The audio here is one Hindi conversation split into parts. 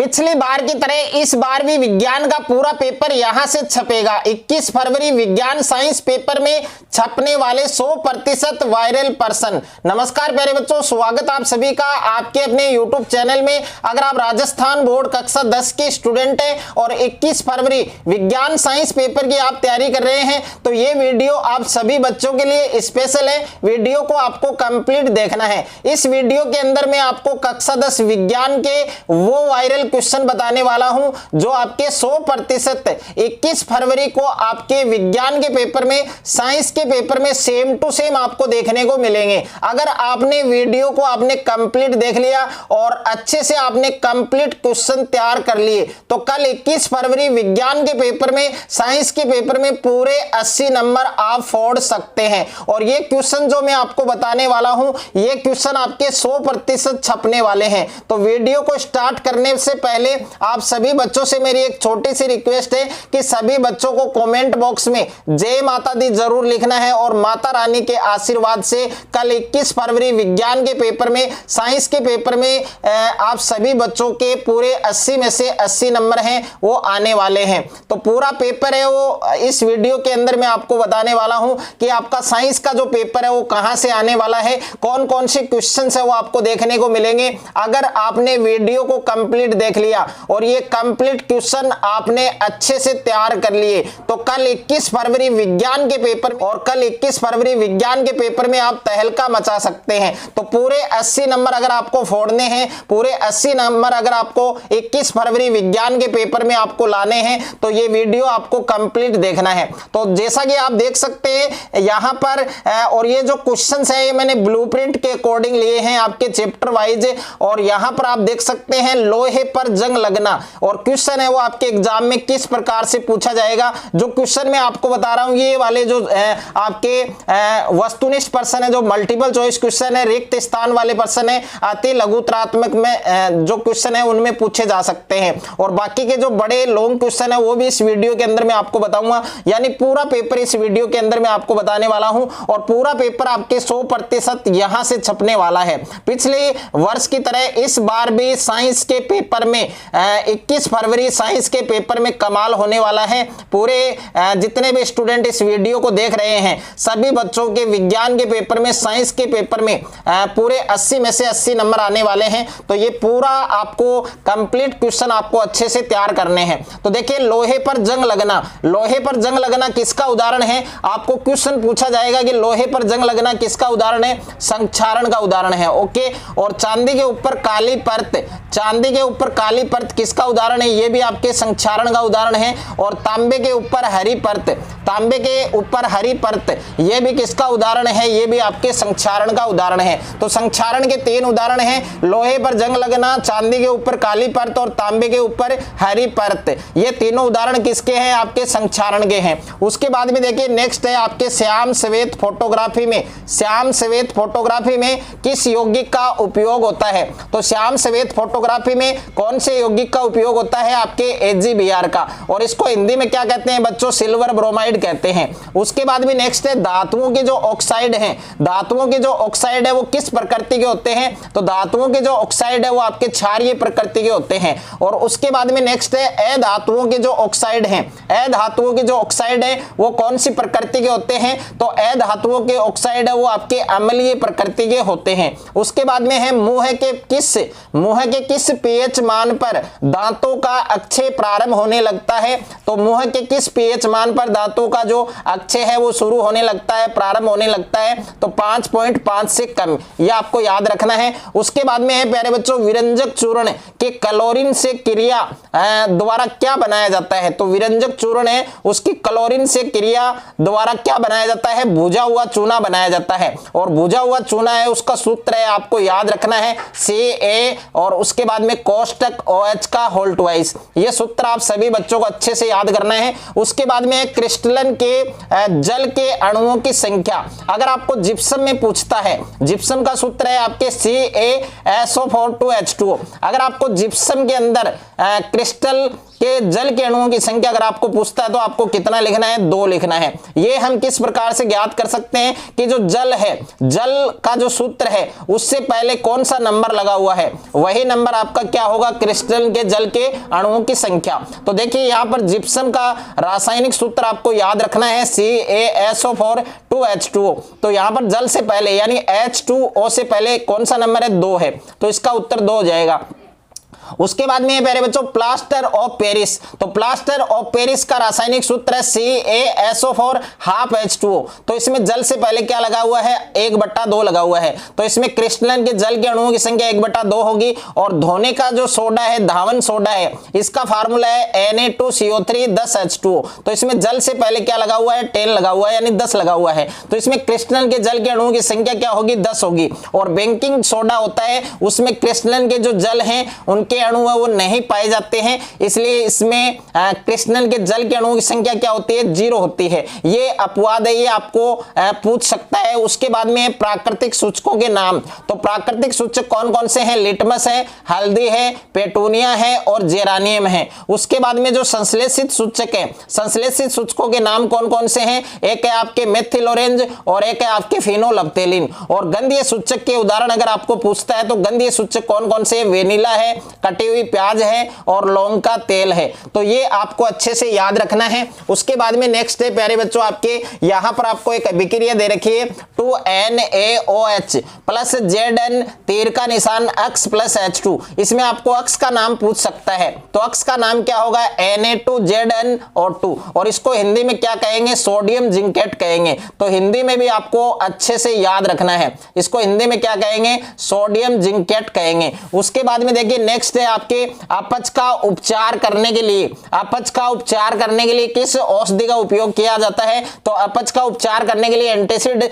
पिछली बार की तरह इस बार भी विज्ञान का पूरा पेपर यहां से छपेगा। 21 फरवरी विज्ञान साइंस पेपर में छपने वाले 100% वायरल पर्सन। नमस्कार प्यारे बच्चों, स्वागत आप सभी का आपके अपने YouTube चैनल में। अगर आप राजस्थान बोर्ड कक्षा 10 के स्टूडेंट हैं और 21 फरवरी विज्ञान साइंस पेपर की आप तैयारी कर रहे हैं तो ये वीडियो आप सभी बच्चों के लिए स्पेशल है। वीडियो को आपको कंप्लीट देखना है। इस वीडियो के अंदर मैं आपको कक्षा 10 विज्ञान के वो वायरल क्वेश्चन बताने वाला हूं जो आपके 100% 21 फरवरी को आपके विज्ञान के पेपर में, साइंस के पेपर में सेम टू सेम आपको देखने को मिलेंगे। अगर आपने वीडियो को आपने कंप्लीट देख लिया और अच्छे से आपने कंप्लीट क्वेश्चन तैयार कर लिए तो कल 21 फरवरी विज्ञान के पेपर में, साइंस के पेपर में पूरे 80 नंबर आप फोड़ सकते हैं। और ये क्वेश्चन जो मैं आपको बताने वाला हूं, ये क्वेश्चन आपके 100% छपने वाले हैं। तो वीडियो को स्टार्ट करने से पहले आप सभी बच्चों से मेरी एक छोटी सी रिक्वेस्ट है कि सभी बच्चों को कमेंट बॉक्स में जय माता दी जरूर लिखना है और माता रानी के आशीर्वाद से कल 21 फरवरी विज्ञान के पेपर में, साइंस के पेपर में आप सभी बच्चों के पूरे 80 में से 80 नंबर हैं वो आने वाले हैं। तो पूरा पेपर है वो इस वीडियो के अंदर मैं आपको बताने वाला हूं कि आपका साइंस का जो पेपर है वो कहां से आने वाला है, कौन कौन से क्वेश्चन है वो आपको देखने को मिलेंगे। अगर आपने वीडियो को कंप्लीट देख लिया और ये कंप्लीट क्वेश्चन आपने अच्छे से तैयार कर लिए तो कल 21 फरवरी विज्ञान के पेपर और कल 21 फरवरी विज्ञान के पेपर में आप तहलका मचा सकते हैं। तो पूरे 80 नंबर अगर आपको फोड़ने हैं, पूरे 80 नंबर अगर आपको 21 फरवरी विज्ञान के पेपर में आपको लाने हैं तो ये वीडियो आपको कंप्लीट देखना है। तो जैसा कि आप देख सकते हैं यहां पर और ये जो क्वेश्चंस है ये मैंने ब्लूप्रिंट के अकॉर्डिंग लिए हैं आपके चैप्टर वाइज। और यहां पर आप देख सकते हैं लोहे पर जंग लगना और क्वेश्चन है वो आपके एग्जाम में किस प्रकार से पूछा जाएगा। जो क्वेश्चन मैं आपको बता रहा हूं ये वाले जो आपके वस्तुनिष्ठ प्रश्न है, जो मल्टीपल चॉइस क्वेश्चन है, रिक्त स्थान वाले प्रश्न है, अति लघुत्रात्मक में जो क्वेश्चन है उनमें पूछे जा सकते हैं। और बाकी के जो बड़े लॉन्ग क्वेश्चन है वो भी इस वीडियो के अंदर मैं आपको बताऊंगा। यानी पूरा पेपर इस वीडियो के अंदर मैं आपको बताने वाला हूं और पूरा पेपर आपके 100% यहां से छपने वाला है। पिछले वर्ष की तरह इस बार भी साइंस के पेपर में 21 फरवरी साइंस के पेपर में कमाल होने वाला है। पूरे जितने भी स्टूडेंट इस वीडियो को देख रहे हैं सभी बच्चों के विज्ञान के पेपर में, साइंस के पेपर में पूरे 80 में से 80 नंबर आने वाले हैं। तो ये पूरा आपको कंप्लीट क्वेश्चन आपको अच्छे से तैयार करने हैं। तो देखिए लोहे पर जंग लगना, लोहे पर जंग लगना किसका उदाहरण है? आपको क्वेश्चन पूछा जाएगा कि लोहे पर जंग लगना किसका उदाहरण है? संक्षारण का उदाहरण है। ओके। और चांदी के ऊपर काली परत, चांदी के ऊपर काली परत किसका उदाहरण है? ये भी आपके संक्षारण का उदाहरण है। और तांबे के ऊपर हरी परत, तांबे के ऊपर हरी परत ये भी किसका उदाहरण है? ये भी आपके संक्षारण का उदाहरण है। तो संक्षारण के 3 उदाहरण हैं, लोहे पर जंग लगना, चांदी के ऊपर काली परत और तांबे के ऊपर हरी परत। ये तीनों उदाहरण किसके हैं? आपके संक्षारण के हैं। उसके बाद में देखिए नेक्स्ट है आपके श्याम श्वेत फोटोग्राफी में, श्याम श्वेत फोटोग्राफी में किस यौगिक का उपयोग होता है? तो श्याम श्वेत फोटोग्राफी में कौन से यौगिक का उपयोग होता है? आपके AgBr का। और इसको हिंदी में क्या कहते हैं बच्चों? सिल्वर ब्रोमाइड कहते हैं। उसके बाद भी नेक्स्ट है धातुओं के जो ऑक्साइड हैं, धातुओं के जो ऑक्साइड है वो किस प्रकृति के होते हैं? तो धातुओं के जो ऑक्साइड है वो आपके क्षारीय प्रकृति के होते हैं। और उसके बाद में नेक्स्ट है अधातुओं के जो ऑक्साइड हैं, अधातुओं के जो ऑक्साइड है वो कौन सी प्रकृति के होते हैं? तो अधातुओं के ऑक्साइड है वो आपके अम्लीय प्रकृति के होते हैं। उसके बाद में है मुंह के किस pH मान पर दांतों का अक्षय प्रारंभ होने लगता है? तो मुंह के किस pH मान पर दांतों का जो अक्षय है वो शुरू होने लगता है, प्रारंभ होने लगता है? तो 5.5 से कम, ये आपको याद रखना है। उसके बाद में है प्यारे बच्चों विरंजक चूर्ण के क्लोरीन से क्रिया द्वारा क्या बनाया जाता है? तो विरंजक चूर्ण है उसकी क्लोरीन से क्रिया द्वारा क्या बनाया जाता है? भुजा हुआ चूना बनाया जाता है। और भुजा हुआ चूना है उसका सूत्र है आपको याद रखना है Ca और उसके बाद में कोष्टक OH का होल ट्वाइस। ये सूत्र आप सभी बच्चों को अच्छे से याद करना है। उसके बाद में है क्रिस्टलन के जल के अणुओं की संख्या। अगर आपको जिप्सम में पूछता है, जिप्सम का सूत्र है आपके CaSO4 2H2O। अगर आपको जिप्सम के अंदर क्रिस्टल कि जल के अणुओं की संख्या अगर आपको पूछता है तो आपको कितना लिखना है, 2 लिखना है। ये हम किस प्रकार से ज्ञात कर सकते हैं कि जो जल है, जल का जो सूत्र है उससे पहले कौन सा नंबर लगा हुआ है, वही नंबर आपका क्या होगा, क्रिस्टल के जल के अणुओं की संख्या। तो देखिए यहां पर जिप्सम का रासायनिक सूत्र आपको याद रखना है CaSO4 2H2O। तो यहां पर जल से पहले यानी H2O से पहले कौन सा नंबर है, 2 है, तो इसका उत्तर 2 हो जाएगा। उसके बाद में प्यारे बच्चों प्लास्टर ऑफ पेरिस, तो प्लास्टर ऑफ पेरिस का रासायनिक सूत्र है CaSO4 हाफ H2O। तो इसमें जल से पहले क्या लगा हुआ है, 1/2 लगा हुआ है, तो इसमें क्रिस्टलन के जल के अणुओं की संख्या 1/2 होगी। और धोने का जो सोडा है, धावन सोडा है, इसका फार्मूला है Na2CO3 10H2O। तो इसमें जल से पहले क्या लगा हुआ है, 10 लगा हुआ है यानी 10 लगा हुआ है, तो इसमें क्रिस्टलन के जल के अणुओं की संख्या क्या होगी, 10 होगी। और बेकिंग सोडा होता है, उसमें क्रिस्टलन के जो जल हैं उनके अणु है वो नहीं पाए जाते हैं, इसलिए इसमें क्रिस्टल के जल के अणुओं की संख्या क्या होती है, 0 होती है। ये अपवाद है, ये आपको पूछ सकता है। उसके बाद में प्राकृतिक सूचकों के नाम, तो प्राकृतिक सूचक कौन कौन से हैं, लिटमस है, हल्दी है, पेटूनिया है और जेरानियम है। उसके बाद में जो संश्लेषित सूचक है, संश्लेषित सूचकों के नाम कौन कौन से हैं, एक है आपके मेथिल ऑरेंज और एक है आपके फिनोलफ्थेलिन। और गंधीय सूचक के उदाहरण अगर आपको पूछता है तो गंधीय सूचक कौन कौन से, वेनिला है, कटी हुई प्याज है और लौंग का तेल है। तो ये आपको अच्छे से याद रखना है। उसके बाद में नेक्स्ट है प्यारे बच्चों आपके यहां पर आपको एक अभिक्रिया दे रखी है 2NaOH प्लस Zn, तीर का निशान अक्स प्लस H2। इसमें आपको अक्स का नाम पूछ सकता है, तो अक्स का नाम क्या होगा, Na2ZnO2। और इसको हिंदी में क्या कहेंगे, सोडियम जिंकेट कहेंगे। तो हिंदी में भी आपको अच्छे से याद रखना है, इसको हिंदी में क्या कहेंगे, सोडियम जिंकेट कहेंगे। उसके बाद में देखिए नेक्स्ट है आपके अपच का उपचार करने के लिए, अपच का उपचार करने के लिए किस औषधि का उपयोग किया जाता है, तो अपच का उपचार करने के लिए एंटासिड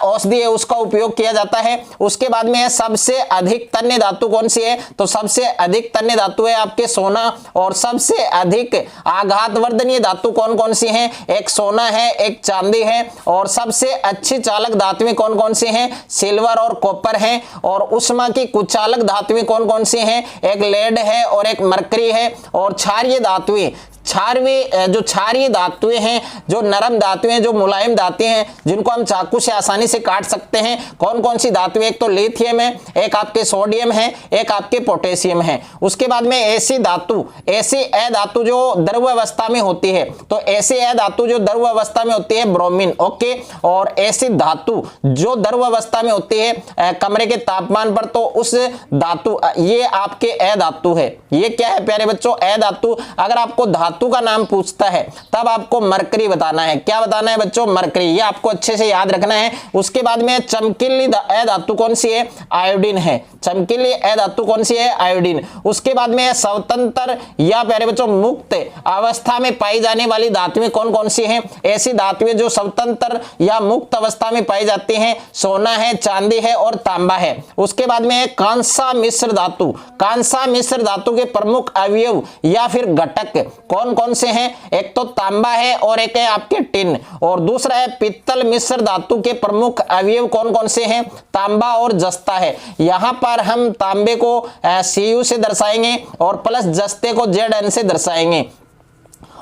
औषधि है उसका उपयोग किया जाता है। उसके बाद में है सबसे अधिक तन्य धातु कौन सी है, तो सबसे अधिक तन्य धातु है आपके सोना। और सबसे अधिक आघातवर्धनीय धातु कौन कौन सी हैं, एक सोना है, एक चांदी है। और सबसे अच्छी चालक धातुएं कौन कौन सी हैं, सिल्वर और कॉपर है। और उष्मा की कुचालक धातुएं कौन कौन सी हैं, एक लेड है और एक मरकरी है। और क्षारीय धातुएं, जो क्षारीय धातुएं हैं, जो नरम धातुएं, जो मुलायम धातुएं हैं, जिनको हम चाकू से आसानी से काट सकते हैं, कौन कौन सी धातुएं, एक तो लिथियम है, एक आपके सोडियम है, एक आपके पोटेशियम है। उसके बाद में ऐसी धातु, ऐसी अधातु जो द्रव अवस्था में होती है, तो ऐसी अधातु जो द्रव अवस्था में होती है ब्रोमीन, ओके। और ऐसी धातु जो द्रव अवस्था में होती है कमरे के तापमान पर, तो उस धातु, ये आपके अधातु है। ये क्या है प्यारे बच्चों, अधातु। अगर आपको धातु का नाम पूछता है तब आपको मरकरी बताना है। क्या बताना है बच्चों, मरकरी। ये आपको अच्छे से याद रखना है। उसके बाद में चमकीली अधातु कौन सी है, आयोडीन है। चमकीली अधातु कौन सी है, आयोडीन। उसके बाद में स्वतंत्र या प्यारे बच्चों मुक्त अवस्था में पाई जाने वाली धातुएं कौन कौन सी हैं, ऐसी धातुएं जो स्वतंत्र या मुक्त अवस्था में पाई जाती हैं, सोना है, चांदी है और तांबा है। उसके बाद में कांसा मिश्र धातु। कांसा मिश्र धातु के प्रमुख अवयव या फिर घटक कौन कौन से हैं, एक तो तांबा है और एक है आपके टिन। और दूसरा है पित्तल मिश्र धातु के प्रमुख अवयव कौन कौन से हैं, तांबा और जस्ता है। यहां पर हम तांबे को Cu से दर्शाएंगे और प्लस जस्ते को Zn से दर्शाएंगे।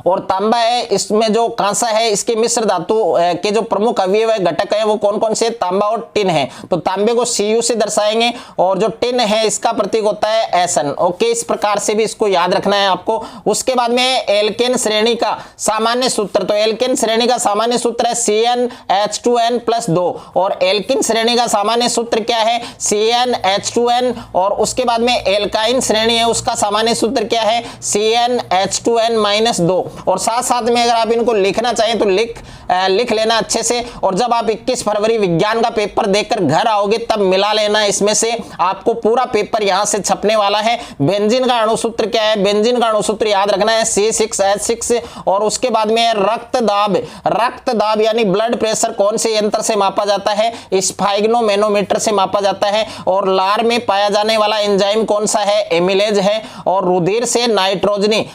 और तांबा है, इसमें जो कांसा है, इसके मिश्र धातु के जो प्रमुख अवयव है, घटक है, वो कौन कौन से, तांबा और टिन है। तो तांबे को Cu से दर्शाएंगे और जो टिन है इसका प्रतीक होता है Sn, ओके। इस प्रकार से भी इसको याद रखना है आपको। उसके बाद में एल्केन श्रेणी का सामान्य सूत्र, तो एल्केन श्रेणी का सामान्य सूत्र है CnH2n+2। और एल्किन श्रेणी का सामान्य सूत्र क्या है, CnH2n। और उसके बाद में एल्काइन श्रेणी है, उसका सामान्य सूत्र क्या है, CnH2n-2। और साथ साथ में अगर आप इनको लिखना चाहें तो लिख लेना अच्छे से। और जब आप 21 फरवरी विज्ञान का पेपर देकर घर आओगे तब मिला लेना, इसमें से आपको पूरा पेपर यहां से छपने वाला है। बेंजीन का अणुसूत्र क्या है, बेंजीन का अणुसूत्र याद रखना है C6H6। और उसके बाद में रक्तदाब, रक्तदाब यानी ब्लड प्रेशर कौन से यंत्र से मापा जाता है, स्फाइग्नोमेनोमीटर से मापा जाता है। और लार में पाया जाने वाला एंजाइम कौन सा है, एमिलेज है। और रुधिर से नाइट्रोजनी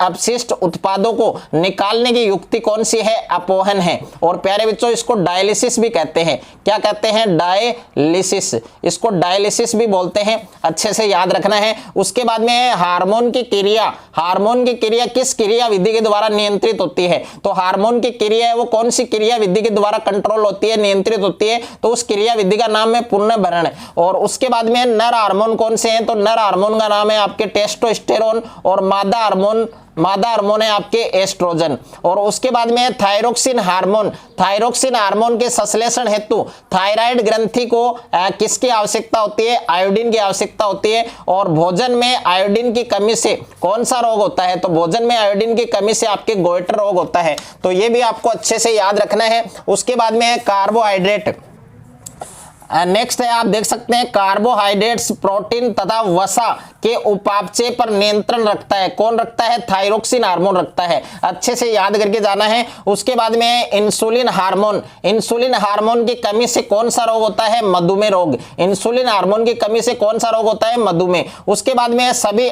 अपशिष्ट उत्पादों को निकालने की युक्ति कौन सी है? अपोहन है। और प्यारे बच्चों इसको डायलिसिस भी कहते हैं। क्या कहते हैं? डायलिसिस। इसको डायलिसिस भी बोलते हैं, अच्छे से याद रखना है। उसके बाद में है हार्मोन की क्रिया। हार्मोन की क्रिया किस क्रिया विधि के द्वारा नियंत्रित होती है? तो हार्मोन की क्रिया है वो कौन सी क्रिया विधि के द्वारा कंट्रोल होती है, नियंत्रित होती है? तो उस क्रिया विधि का नाम है पुनर्भरण। और उसके बाद में नर हार्मोन कौन से हैं? तो नर हार्मोन का नाम है आपके टेस्टोस्टेरोन और मादा हार्मोन है आपके एस्ट्रोजन। और उसके बाद में है थायरोक्सिन हार्मोन। थायरोक्सिन हार्मोन के संश्लेषण हेतु थायराइड ग्रंथि को किसकी आवश्यकता होती है? आयोडीन की आवश्यकता होती है। और भोजन में आयोडीन की कमी से कौन सा रोग होता है? तो भोजन में आयोडीन की कमी से आपके गोइटर रोग होता है। तो ये भी आपको अच्छे से याद रखना है। उसके बाद में है कार्बोहाइड्रेट। नेक्स्ट है आप देख सकते हैं कार्बोहाइड्रेट्स प्रोटीन तथा वसा के उपापचय पर नियंत्रण रखता है। कौन रखता है? थायरोक्सिन हार्मोन रखता है, अच्छे से याद करके जाना है। उसके बाद में है इंसुलिन हार्मोन। इंसुलिन हार्मोन की कमी से कौन सा रोग होता है? मधुमेह रोग। इंसुलिन हार्मोन की कमी से कौन सा रोग होता है? मधुमेह। उसके बाद में है सभी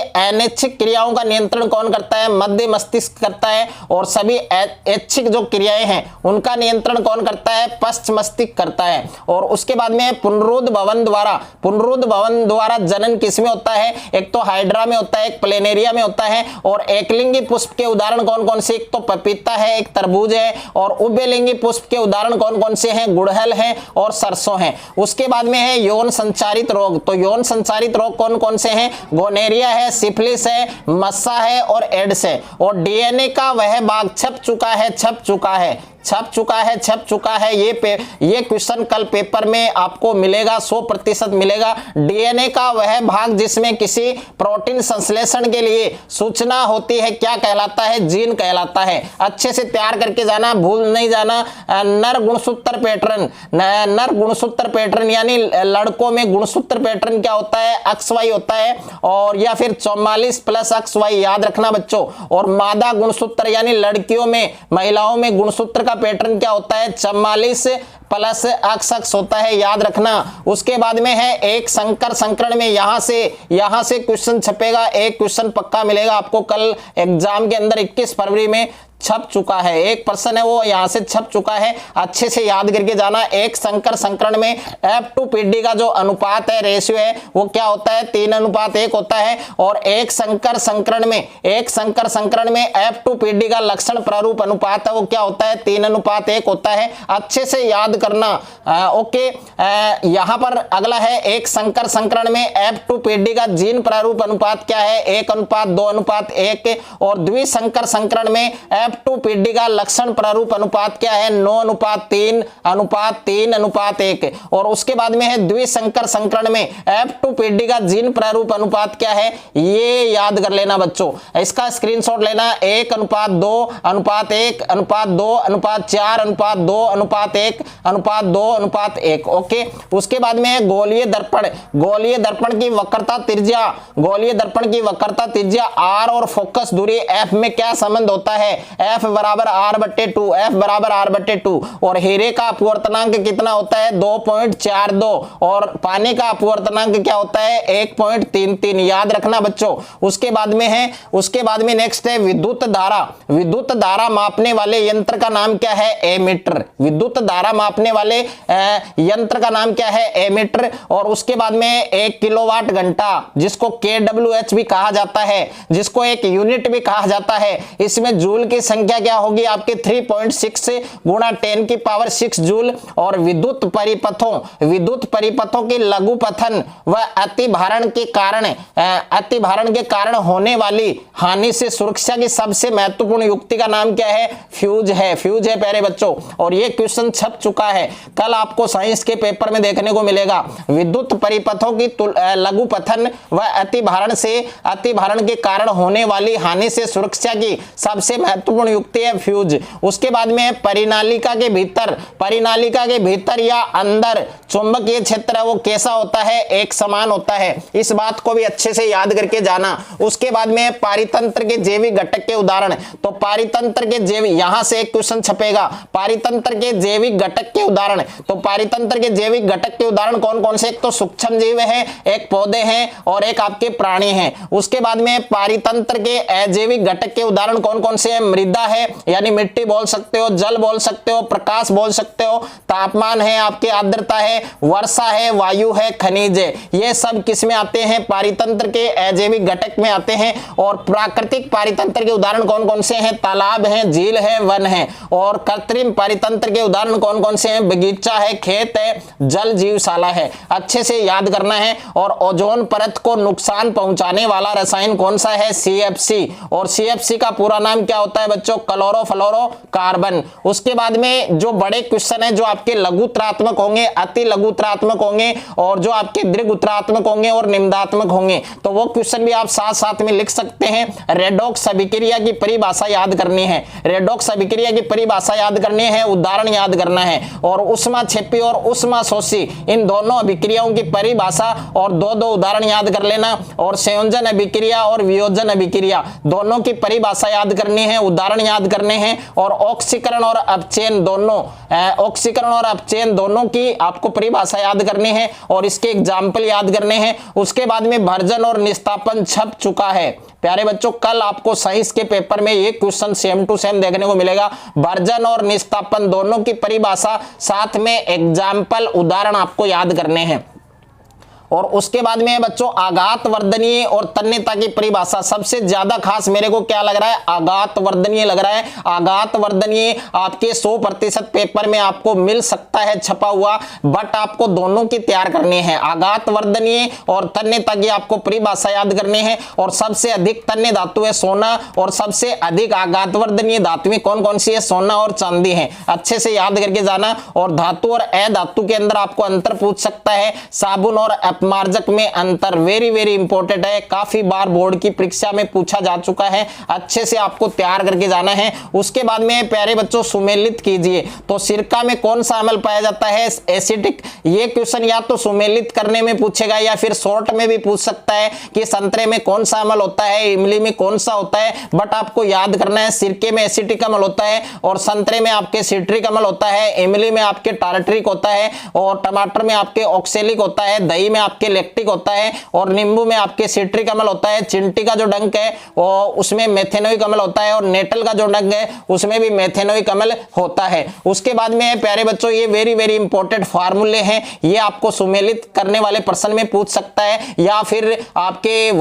अनैच्छिक क्रियाओं का नियंत्रण कौन करता है? मध्य मस्तिष्क करता है। और सभी ऐच्छिक जो क्रियाएं हैं उनका नियंत्रण कौन करता है? पश्च मस्तिष्क करता है। और उसके बाद में पुनरुद्ध भवन द्वारा जनन किसमें होता है? एक तो हाइड्रा में होता है, एक प्लेनेरिया में होता है। और एकलिंगी पुष्प के उदाहरण कौन कौन से? एक तो पपीता है, एक तरबूज है। और उभयलिंगी पुष्प के उदाहरण कौन कौन से हैं? गुड़हल है और सरसों है। उसके बाद में है यौन संचारित रोग। तो यौन संचारित रोग कौन कौन से हैं? गोनेरिया है, सिफिलिस है, मस्सा है और एड्स है। और डीएनए का वह भाग छप चुका है। ये क्वेश्चन कल पेपर में आपको मिलेगा, 100% मिलेगा। डीएनए का वह भाग जिसमें किसी प्रोटीन संश्लेषण के लिए सूचना होती है क्या कहलाता है? जीन कहलाता है। अच्छे से तैयार करके जाना, भूल नहीं जाना। नर गुणसूत्र पैटर्न यानी लड़कों में गुणसूत्र पैटर्न क्या होता है? XY होता है। और या फिर 44 + XY याद रखना बच्चों। और मादा गुणसूत्र यानी लड़कियों में, महिलाओं में गुणसूत्र का पैटर्न क्या होता है? 44 + XX होता है, याद रखना। उसके बाद में है एक संकर संकरण में यहां से क्वेश्चन छपेगा। एक क्वेश्चन पक्का मिलेगा आपको कल एग्जाम के अंदर, 21 फरवरी में छप चुका है। एक पर्सन है वो यहां से छप चुका है, अच्छे से याद करके जाना। एक संकर संकरण में F2PD का जो अनुपात है, रेशियो है, वो क्या होता है? 3:1 होता है। और एक संकर संकरण में F2PD का लक्षण प्रारूप अनुपात है, वो क्या होता है? 3:1 होता है। अच्छे से याद करना। ओके, यहां पर अगला है एक संकर संकरण में F2PD का जीन प्रारूप अनुपात क्या है? 1:2:1। और द्विसंकर संकरण में F2PD का लक्षण प्रारूप अनुपात क्या है? 9:3:1। और उसके बाद में है द्विसंकर संकरण में F2PD का जीन प्रारूप अनुपात क्या है? ये याद कर लेना बच्चों, इसका स्क्रीनशॉट लेना। 1:2:4:4:2:4:1:2:1। ओके, उसके बाद में है गोलीय दर्पण की वक्रता त्रिज्या R और फोकस दूरी F में क्या संबंध होता है? F बराबर R/2। और हीरे का अपवर्तनांक कितना होता है? 2.42। और पानी का अपवर्तनांक क्या होता है? 1.33। याद रखना बच्चों। उसके बाद में नेक्स्ट है विद्युत धारा मापने वाले यंत्र का नाम क्या है? एमीटर। विद्युत धारा मापने वाले यंत्र का नाम क्या है? एमीटर। और उसके बाद में 1 किलोवाट घंटा, जिसको kWh भी कहा जाता है, जिसको एक यूनिट भी कहा जाता है। इसमें जूल की संख्या क्या होगी आपके? 3.6 × 10⁶ जूल। और विद्युत परिपथों की लघुपथन व अतिभारण के कारण होने वाली हानि से सुरक्षा की सबसे महत्वपूर्ण युक्ति का नाम क्या है? फ्यूज है प्यारे बच्चों। और ये क्वेश्चन छप चुका है, कल आपको साइंस के पेपर में देखने को मिलेगा। विद्युत परिपथों की लघुपथन व अतिभारण के कारण होने वाली हानि से सुरक्षा की सबसे महत्वपूर्ण युक्ति है फ्यूज। उसके बाद में परिनालिका के भीतर या अंदर चुंबकीय क्षेत्र है वो कैसा होता है? एक समान होता है। इस बात को भी अच्छे से याद करके जाना। उसके बाद में पारितंत्र के जैविक घटक के उदाहरण। तो पारितंत्र के जैविक, यहां से एक क्वेश्चन छपेगा, पारितंत्र के जैविक घटक के उदाहरण, तो पारितंत्र के जैविक घटक के उदाहरण कौन कौन से? एक तो सूक्ष्म जीव है, एक पौधे हैं और एक आपके प्राणी हैं। उसके बाद में पारितंत्र के अजैविक घटक के उदाहरण कौन कौन से हैं? मृदा है यानी मिट्टी बोल सकते हो, जल बोल सकते हो, प्रकाश बोल सकते हो, तापमान है आपके, आर्द्रता है, वर्षा है, वायु है, खनिज है। ये सब किस में आते हैं? पारितंत्र के अजैविक घटक में आते हैं। और प्राकृतिक पारितंत्र के उदाहरण कौन कौन से हैं? तालाब हैं, झील है, वन है। और कृत्रिम पारितंत्र के उदाहरण कौन कौन से हैं? बगीचा है, खेत है, जल जीवशाला है। अच्छे से याद करना है। और ओजोन परत को नुकसान पहुंचाने वाला रसायन कौन सा है? CFC। और CFC का पूरा नाम क्या होता है बच्चों? क्लोरोफ्लोरोकार्बन। उसके बाद में जो बड़े क्वेश्चन है जो आपके लघुत्रात्मक होंगे, अति लघुत्रात्मक होंगे और जो आपके दीर्घउतरात्मक होंगे और निम्नात्मक होंगे, तो वो क्वेश्चन भी आप साथ साथ में लिख सकते हैं। रेडॉक्स अभिक्रिया की परिभाषा याद करनी है, रेडॉक्स अभिक्रिया की परिभाषा याद करनी है, उदाहरण याद करना है। और ऊष्माक्षेपी और ऊष्माशोषी इन दोनों अभिक्रियाओं की परिभाषा और दो दो उदाहरण याद कर लेना। और संयोजन अभिक्रिया और वियोजन अभिक्रिया दोनों की परिभाषा याद करनी है, उदाहरण याद करने हैं। और ऑक्सीकरण और अपचयन दोनों, ऑक्सीकरण और अपचयन दोनों की आपको परिभाषा याद करनी है और इसके एग्जाम्पल याद करने हैं। उसके बाद में भर्जन और निस्तापन छप चुका है। प्यारे बच्चों, कल आपको साइंस के पेपर में ये क्वेश्चन सेम टू सेम देखने को मिलेगा। भर्जन और निस्तापन दोनों की परिभाषा साथ में एग्जाम्पल उदाहरण आपको याद करने हैं। और उसके बाद में बच्चों आघात वर्धनीय और तन्यता की परिभाषा सबसे ज्यादा खास मेरे को क्या लग रहा है? आघात वर्धनीय लग रहा है। आघात वर्धनीय आपके 100% पेपर में आपको मिल सकता है छपा हुआ, बट आपको दोनों की तैयार करनी है। आघात वर्धनीय और तन्यता की आपको परिभाषा याद करनी है। और सबसे अधिक तन्य धातु है सोना और सबसे अधिक आघात वर्धनीय धातुएं कौन कौन सी है? सोना और चांदी है। अच्छे से याद करके जाना। और धातु और अधातु के अंदर आपको अंतर पूछ सकता है। साबुन और अपमार्जक में अंतर वेरी वेरी इंपॉर्टेंट है, काफी बार बोर्ड की परीक्षा में पूछा जा चुका है। अच्छे से आपको तैयार करके जाना है। उसके बाद में प्यारे बच्चों सुमेलित कीजिए, तो सिरका में कौन सा अम्ल पाया जाता है? एसिडिक। ये क्वेश्चन या तो सुमेलित करने में पूछेगा या फिर शॉर्ट में भी पूछ सकता है कि संतरे में कौन सा अम्ल होता है, इमली में कौन सा होता है। बट आपको याद करना है सिरके में एसिटिक अम्ल होता है और संतरे में आपके सिट्रिक अम्ल होता है, इमली में आपके टार्ट्रिक होता है और टमाटर में आपके ऑक्सेलिक होता है, दही में आपके लैक्टिक होता है और नींबू में आपके सिट्रिक अम्ल होता है। चिंटी का जो डंक है वो उसमें मेथेनोइक अम्ल होता है और नेटल का जो डंक है उसमें भी मेथेनोइक अम्ल होता है। उसके बाद में प्यारे बच्चों ये वेरी वेरी इंपॉर्टेंट फार्मूले हैं, ये आपको सुमेलित करने वाले प्रश्न में पूछ सकता है या फिर आपके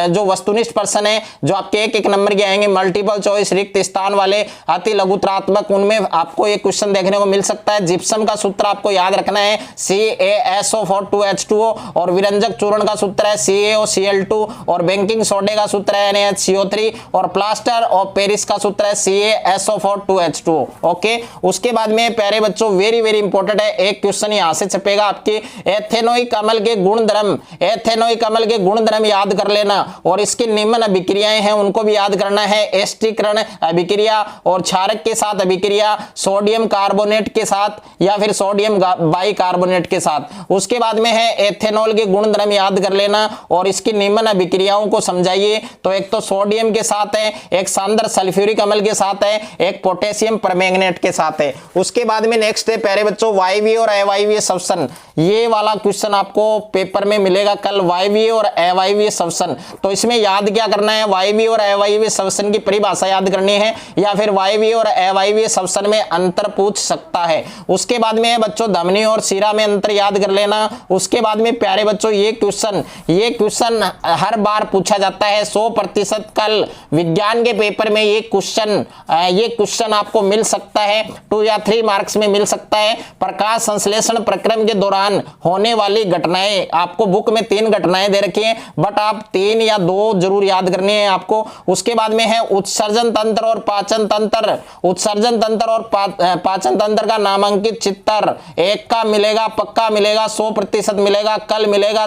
जो वस्तुनिष्ठ प्रश्न है जो आपके एक एक नंबर के आएंगे, मल्टीपल चॉइस रिक्त स्थान वाले अति लघुत्रात्मक, उनमें आपको ये क्वेश्चन देखने को मिल सकता है। जिप्सम का सूत्र आपको याद रखना है CaSO4 और विरंजक चूर्ण का सूत्र है CaOCl2 और बेकिंग सोडे का सूत्र है NaHCO3 और प्लास्टर ऑफ पेरिस का सूत्र है CaSO4 ओके। उसके बाद में प्यारे बच्चों वेरी वेरी इंपॉर्टेंट है, एक क्वेश्चन यहां से छपेगा आपके एथेनोइक अम्ल के गुणधर्म, एथेनोइक अम्ल के गुणधर्म याद कर लेना और इसकी निम्न अभिक्रियाएं हैं उनको भी याद करना है। एस्टीकरण अभिक्रिया और क्षारक के साथ अभिक्रिया, सोडियम कार्बोनेट के साथ या फिर सोडियम बाइकार्बोनेट के साथ। उसके बाद में है एथेनॉल के गुणधर्म याद कर लेना और इसकी निम्न अभिक्रियाओं को समझाइए। तो एक तो सोडियम के साथ है, एक सांद्र सल्फ्यूरिक अम्ल के साथ है, एक पोटेशियम परमैंगनेट के साथ है। उसके बाद में नेक्स्ट है प्यारे बच्चों वायवीय और अवायवीय श्वसन। ये वाला क्वेश्चन आपको पेपर में मिलेगा कल, वायवीय और अवायवीय श्वसन। तो इसमें याद क्या करना है? वायवीय और अवायवीय श्वसन की परिभाषा याद करनी है या फिर वायवीय और अवायवीय श्वसन में अंतर पूछ सकता है। उसके बाद में बच्चों धमनी और शिरा में अंतर याद कर लेना। उसके बाद में प्यारे बच्चों ये क्वेश्चन हर बार पूछा जाता है 100% कल विज्ञान के पेपर में ये क्वेश्चन आपको मिल सकता है, 2 या 3 मार्क्स में मिल सकता है। प्रकाश संश्लेषण प्रक्रम के दौरान होने वाली घटनाएं, आपको बुक में 3 घटनाएं दे रखी हैं बट आप 3 या 2 जरूर याद करनी है आपको। उसके बाद में है उत्सर्जन तंत्र और पाचन तंत्र। उत्सर्जन तंत्र और पाचन तंत्र का नामांकित चित्र 1 का मिलेगा, पक्का मिलेगा, 100% मिलेगा, कल मिलेगा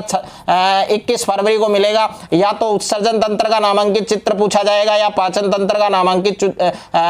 21 फरवरी को मिलेगा। या तो उत्सर्जन तंत्र का नामांकित चित्र पूछा जाएगा या पाचन तंत्र का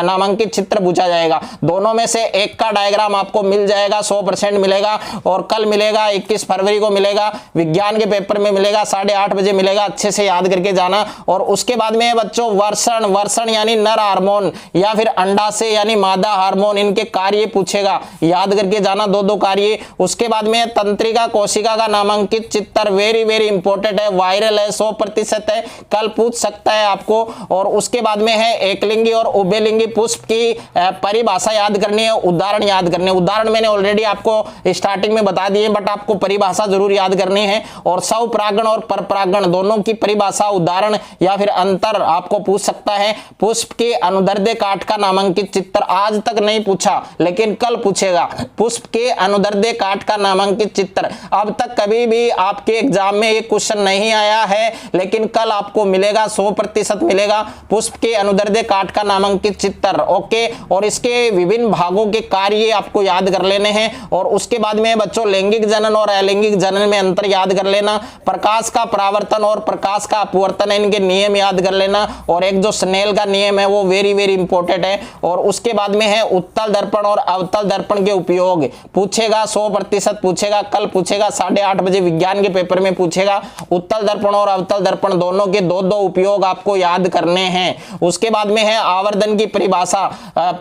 नामांकित चित्र पूछा जाएगा। दोनों में से एक का डायग्राम आपको मिल जाएगा, 100% मिलेगा। और कल मिलेगा 21 फरवरी को मिलेगा, विज्ञान के पेपर में मिलेगा, 8:30 बजे मिलेगा। अच्छे से याद करके जाना। और उसके बाद में बच्चों वर्षण यानी नर हार्मोन या फिर अंडाशय यानी मादा हार्मोन, इनके कार्य पूछेगा, याद करके जाना, दो कार्य। उसके बाद में तंत्रिका कोशिका का नामांकित चित्र, वेरी वेरी इंपॉर्टेंट है, वायरल है, 100% है, कल पूछ सकता है आपको। और उसके बाद में है एकलिंगी और उभयलिंगी पुष्प की परिभाषा याद करनी है, उदाहरण याद करने। उदाहरण मैंने ऑलरेडी आपको स्टार्टिंग में बता दिए, बट आपको परिभाषा जरूर याद करनी है। और स्वपरागण और परपरागण दोनों की परिभाषा, उदाहरण या फिर अंतर आपको पूछ सकता है। पुष्प के अनुदैर्ध्य काट का नामांकित चित्र आज तक नहीं पूछा, लेकिन कल पूछेगा। पुष्प के अनुदैर्ध्य काट का नामांकित चित्र अब तक कभी भी आपके एग्जाम में ये क्वेश्चन नहीं आया है, लेकिन कल आपको मिलेगा, 100% मिलेगा। पुष्प के अनुदैर्ध्य काट का नामांकित चित्र, ओके। और इसके विभिन्न भागों के कार्य आपको याद कर लेने हैं। और उसके बाद में बच्चों लैंगिक जनन और अलैंगिक जनन में अंतर याद कर लेना। प्रकाश का परावर्तन और प्रकाश का अपवर्तन, इनके नियम याद कर लेना। और एक जो स्नेल का नियम है वो वेरी वेरी इंपॉर्टेंट है। और उसके बाद में है उत्तल दर्पण और अवतल दर्पण के उपयोग पूछेगा, 100% पूछेगा, कल पूछेगा, 8:30 बजे विज्ञान के पेपर में पूछेगा। उत्तल दर्पण और अवतल दर्पण दोनों के दो उपयोग आपको याद करने हैं। उसके बाद में है आवर्धन की परिभाषा,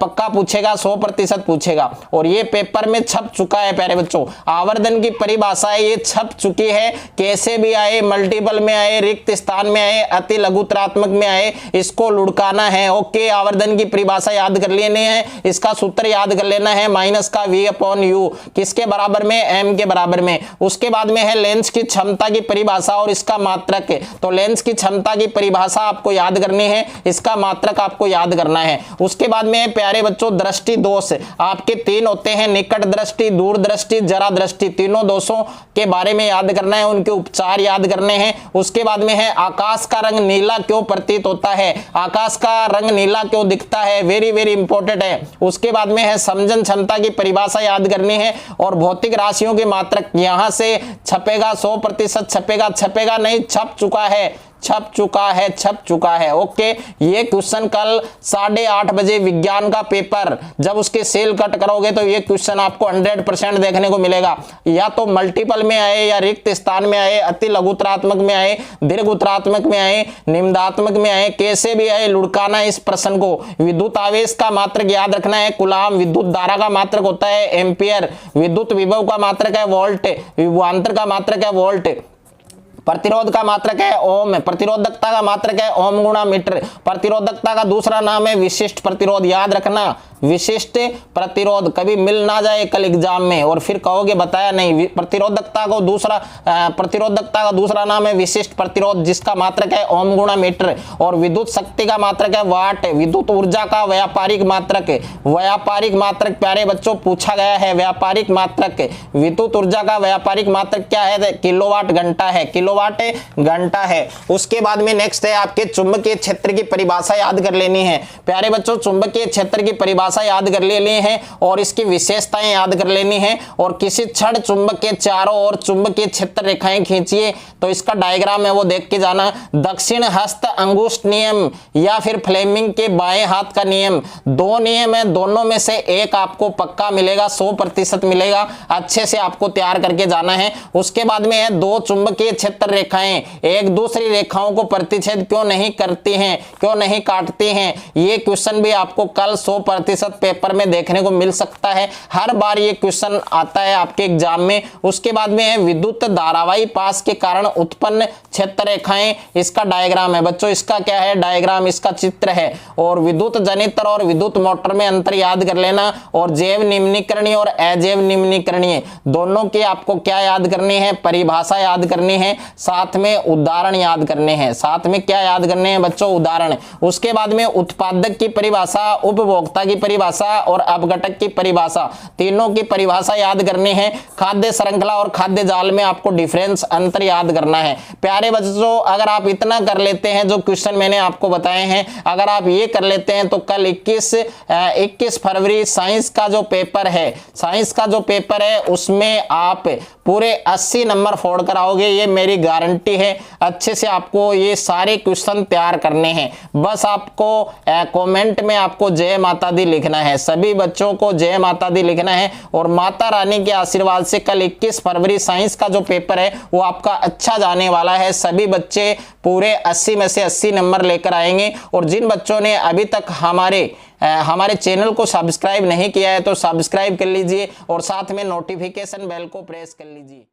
पक्का पूछेगा, 100% पूछेगा। और ये पेपर में छप चुका है प्यारे बच्चों, आवर्धन की परिभाषा ये छप चुकी है, कैसे भी आए, मल्टीपल में आए, रिक्त स्थान में आए, अति लघुत्रात्मक में आए, इसको लुढ़काना है, ओके। आवर्धन की परिभाषा याद कर लेनी है, इसका सूत्र याद कर लेना है, माइनस का v/u किसके बराबर में, m के बराबर में। उसके बाद में है लेंस की क्षमता की परिभाषा और इसका मात्रक। तो लेंस की क्षमता की परिभाषा आपको याद करनी है, इसका मात्रक आपको याद करना है। उसके बाद में प्यारे बच्चों दृष्टि दोष आपके 3 होते हैं, निकट दृष्टि, दूर दृष्टि, जरा दृष्टि। तीनों दोषों के बारे में याद करना है, उनके उपचार याद करने हैं। उसके बाद में है आकाश का रंग नीला क्यों प्रतीत होता है, आकाश का रंग नीला क्यों दिखता है, वेरी वेरी इंपॉर्टेंट है। उसके बाद में है समझन क्षमता की परिभाषा याद करनी है। और भौतिक राशियों के मात्रक यहां से छपेगा, 100% छपेगा नहीं, छप चुका है, ओके। ये क्वेश्चन कल 8:30 बजे विज्ञान का पेपर जब उसके सेल कट करोगे तो ये क्वेश्चन आपको 100% देखने को मिलेगा। या तो मल्टीपल में आए, या रिक्त स्थान में आए, अति लघुत्रात्मक में आए, दीर्घोत्तरात्मक में आए, निम्नात्मक में आए, कैसे भी आए, लुढ़काना है इस प्रश्न को। विद्युत आवेश का मात्रक याद रखना है, कूलाम। विद्युत धारा का मात्रक होता है एम्पियर। विद्युत विभव का मात्रक है वोल्ट। विभवांतर का मात्रक है वोल्ट। प्रतिरोध का मात्रक है ओम। प्रतिरोधकता का मात्रक है ओम गुणा मीटर। प्रतिरोधकता का दूसरा नाम है विशिष्ट प्रतिरोध, याद रखना, विशिष्ट प्रतिरोध। कभी मिल ना जाए कल एग्जाम में और फिर कहोगे बताया नहीं। प्रतिरोधकता का दूसरा नाम है विशिष्ट प्रतिरोध, जिसका मात्रक है ओम गुणा मीटर। और विद्युत शक्ति का मात्रक है वाट। विद्युत ऊर्जा का व्यापारिक मात्रक प्यारे बच्चों पूछा गया है, व्यापारिक मात्रक। विद्युत ऊर्जा का व्यापारिक मात्रक क्या है, किलोवाट घंटा है। उसके बाद में नेक्स्ट है आपके चुंबकीय क्षेत्र की परिभाषा याद कर लेनी है प्यारे बच्चों। चुंबकीय क्षेत्र की परिभाषा याद कर लेनी है और इसकी विशेषताएं याद कर लेनी है। और किसी छड़ चुंबक के चारों ओर चुंबकीय क्षेत्र रेखाएं खींचिए, तो इसका डायग्राम है वो देख के जाना। दक्षिण हस्त अंगुष्ठ नियम या फिर फ्लेमिंग के बाएं हाथ का नियम, 2 नियम है, दोनों में से एक आपको पक्का मिलेगा, 100% मिलेगा। अच्छे से आपको तैयार करके जाना है। उसके बाद में है 2 चुंबकीय क्षेत्र रेखाएं एक दूसरी रेखाओं को प्रतिच्छेद क्यों नहीं करती हैं, क्यों नहीं काटती हैं। ये क्वेश्चन भी आपको कल 100% पेपर में देखने को मिल सकता है। हर बार ये क्वेश्चन आता है आपके एग्जाम में। उसके बाद में है विद्युत धारावाही पास के कारण उत्पन्न क्षेत्र रेखाएं, इसका डायग्राम है बच्चों। इसका क्या है डायग्राम, इसका चित्र है। और विद्युत जनित्र और विद्युत मोटर में अंतर याद कर लेना। और जैव निम्नीकरणीय और अजैव निम्नीकरणीय दोनों की आपको क्या याद करनी है, परिभाषा याद करनी है, साथ में उदाहरण याद करने हैं। साथ में क्या याद करने हैं बच्चों, उदाहरण। उसके बाद में उत्पादक की परिभाषा, उपभोक्ता की परिभाषा और अपघटक की परिभाषा, तीनों की परिभाषा याद करनी है। खाद्य श्रृंखला और खाद्य जाल में आपको डिफरेंस, अंतर याद करना है। प्यारे बच्चों, अगर आप इतना कर लेते हैं, जो क्वेश्चन मैंने आपको बताए हैं, अगर आप ये कर लेते हैं तो कल 21 फरवरी साइंस का जो पेपर है उसमें आप पूरे 80 नंबर फोड़ कर आओगे, ये मेरी गारंटी है। अच्छे से आपको ये सारे क्वेश्चन तैयार करने हैं। बस आपको कमेंट में आपको जय माता दी लिखना है, सभी बच्चों को जय माता दी लिखना है। और माता रानी के आशीर्वाद से कल 21 फरवरी साइंस का जो पेपर है वो आपका अच्छा जाने वाला है। सभी बच्चे पूरे 80 में से 80 नंबर लेकर आएंगे। और जिन बच्चों ने अभी तक हमारे चैनल को सब्सक्राइब नहीं किया है तो सब्सक्राइब कर लीजिए और साथ में नोटिफिकेशन बेल को प्रेस कर लीजिए।